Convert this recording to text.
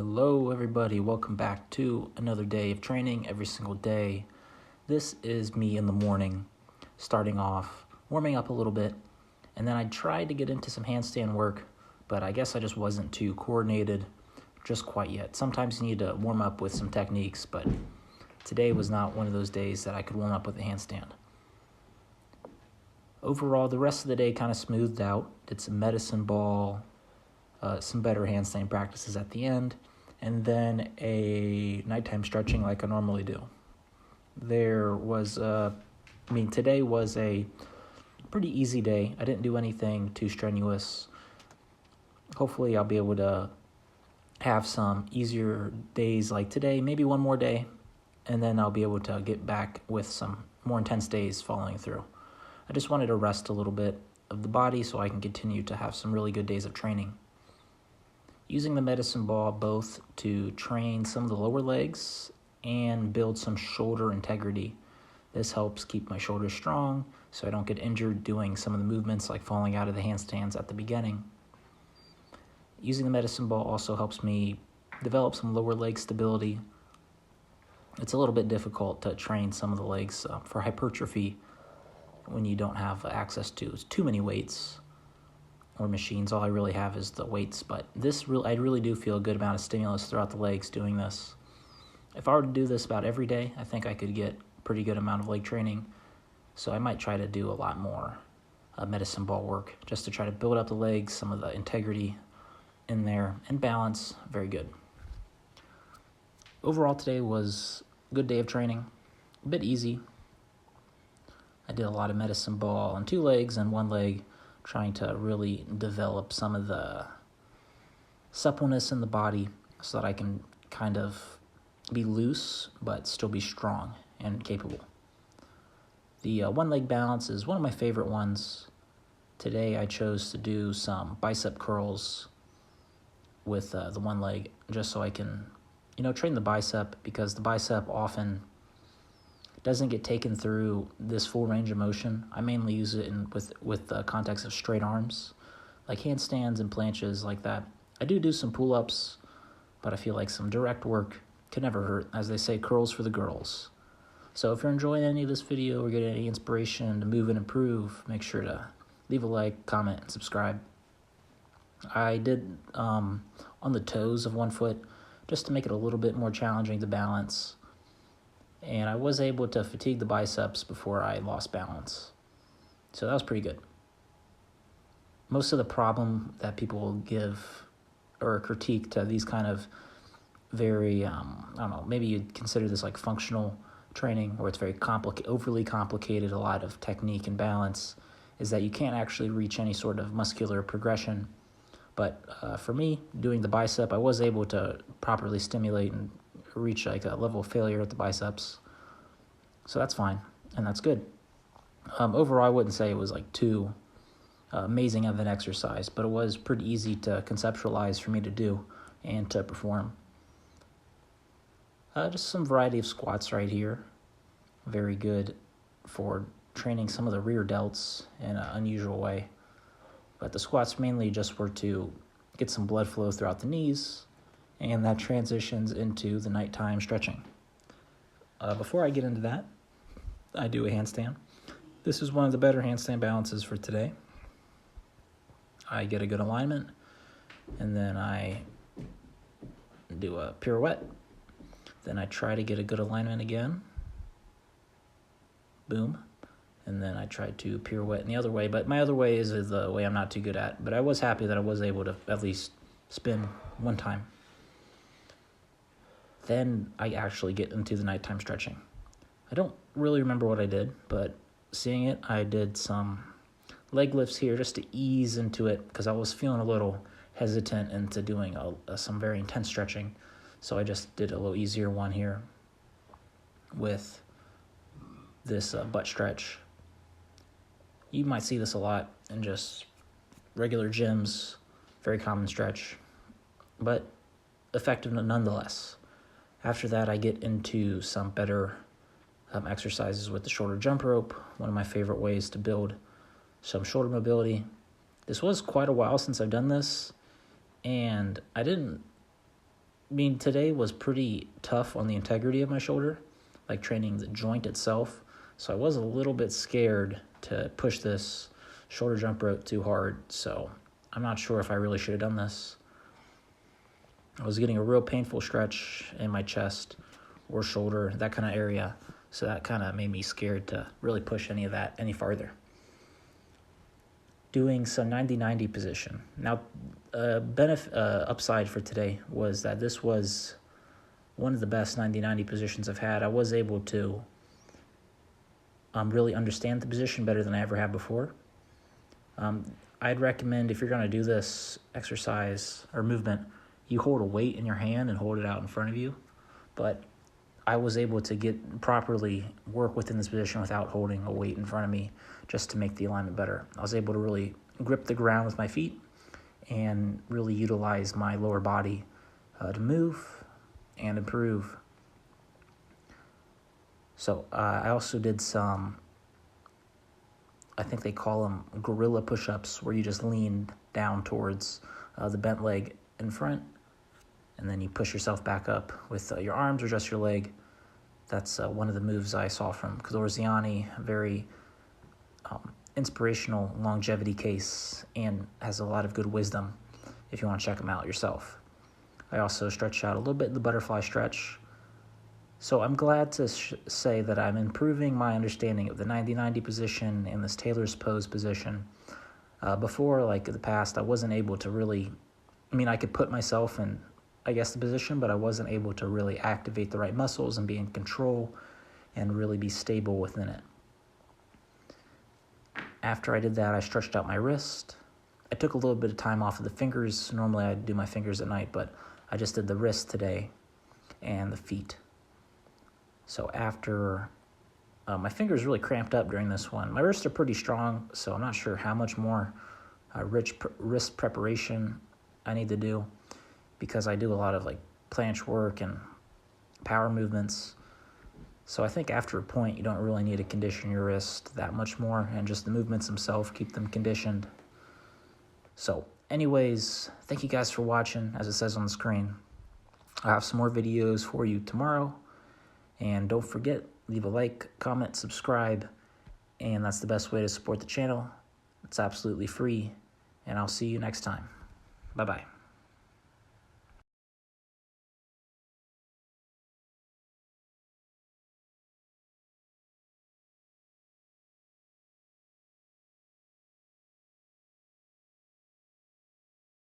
Hello everybody, welcome back to another day of training every single day. This is me in the morning, starting off, warming up a little bit, and then I tried to get into some handstand work, but I guess I just wasn't too coordinated just quite yet. Sometimes you need to warm up with some techniques, but today was not one of those days that I could warm up with a handstand. Overall, the rest of the day kind of smoothed out, did some medicine ball, some better handstand practices at the end, and then a nighttime stretching like I normally do. Today was a pretty easy day. I didn't do anything too strenuous. Hopefully I'll be able to have some easier days like today, maybe one more day, and then I'll be able to get back with some more intense days following through. I just wanted to rest a little bit of the body so I can continue to have some really good days of training. Using the medicine ball both to train some of the lower legs and build some shoulder integrity. This helps keep my shoulders strong so I don't get injured doing some of the movements like falling out of the handstands at the beginning. Using the medicine ball also helps me develop some lower leg stability. It's a little bit difficult to train some of the legs for hypertrophy when you don't have access to too many weights or machines. All I really have is the weights, but I really do feel a good amount of stimulus throughout the legs doing this. If I were to do this about every day, I think I could get a pretty good amount of leg training, so I might try to do a lot more medicine ball work just to try to build up the legs, some of the integrity in there, and balance. Very good. Overall, today was a good day of training, a bit easy. I did a lot of medicine ball on 2 legs and 1 leg, trying to really develop some of the suppleness in the body so that I can kind of be loose but still be strong and capable. The 1 leg balance is one of my favorite ones. Today I chose to do some bicep curls with the 1 leg just so I can, train the bicep, because the bicep often doesn't get taken through this full range of motion. I mainly use it with the context of straight arms, like handstands and planches like that. I do some pull-ups, but I feel like some direct work can never hurt. As they say, curls for the girls. So if you're enjoying any of this video or getting any inspiration to move and improve, make sure to leave a like, comment, and subscribe. I did on the toes of 1 foot just to make it a little bit more challenging to balance. And I was able to fatigue the biceps before I lost balance. So that was pretty good. Most of the problem that people will give or critique to these kind of very, maybe you'd consider this like functional training, where it's very overly complicated, a lot of technique and balance, is that you can't actually reach any sort of muscular progression. But for me, doing the bicep, I was able to properly stimulate and reach like a level of failure at the biceps. So that's fine, and that's good. Overall, I wouldn't say it was like too amazing of an exercise, but it was pretty easy to conceptualize for me to do and to perform. Just some variety of squats right here. Very good for training some of the rear delts in an unusual way. But the squats mainly just were to get some blood flow throughout the knees, and that transitions into the nighttime stretching. Before I get into that, I do a handstand. This is one of the better handstand balances for today. I get a good alignment, and then I do a pirouette. Then I try to get a good alignment again. Boom. And then I try to pirouette in the other way, but my other way is the way I'm not too good at. But I was happy that I was able to at least spin 1 time. Then I actually get into the nighttime stretching. I don't really remember what I did, but seeing it, I did some leg lifts here just to ease into it, because I was feeling a little hesitant into doing some very intense stretching. So I just did a little easier one here with this butt stretch. You might see this a lot in just regular gyms, very common stretch, but effective nonetheless. After that, I get into some better exercises with the shoulder jump rope, one of my favorite ways to build some shoulder mobility. This was quite a while since I've done this, and I didn't mean, today was pretty tough on the integrity of my shoulder, like training the joint itself. So I was a little bit scared to push this shoulder jump rope too hard. So I'm not sure if I really should have done this. I was getting a real painful stretch in my chest or shoulder, that kind of area. So that kind of made me scared to really push any of that any farther. Doing some 90-90 position. Now, upside for today was that this was one of the best 90-90 positions I've had. I was able to really understand the position better than I ever have before. I'd recommend if you're going to do this exercise or movement, you hold a weight in your hand and hold it out in front of you. But I was able to properly work within this position without holding a weight in front of me, just to make the alignment better. I was able to really grip the ground with my feet and really utilize my lower body to move and improve. So I also did some, I think they call them gorilla push-ups, where you just lean down towards the bent leg in front, and then you push yourself back up with your arms or just your leg. That's one of the moves I saw from Cador Ziani, a very inspirational longevity case, and has a lot of good wisdom if you want to check him out yourself. I also stretched out a little bit in the butterfly stretch. So I'm glad to say that I'm improving my understanding of the 90-90 position and this Taylor's pose position. Before, like in the past, I wasn't able to really, I could put myself in, the position, but I wasn't able to really activate the right muscles and be in control and really be stable within it. After I did that, I stretched out my wrist. I took a little bit of time off of the fingers. Normally I do my fingers at night, but I just did the wrist today and the feet. So after, my fingers really cramped up during this one. My wrists are pretty strong, so I'm not sure how much more wrist preparation I need to do, because I do a lot of planche work and power movements. So I think after a point, you don't really need to condition your wrist that much more, and just the movements themselves, keep them conditioned. So anyways, thank you guys for watching. As it says on the screen, I'll have some more videos for you tomorrow. And don't forget, leave a like, comment, subscribe, and that's the best way to support the channel. It's absolutely free, and I'll see you next time. Bye-bye.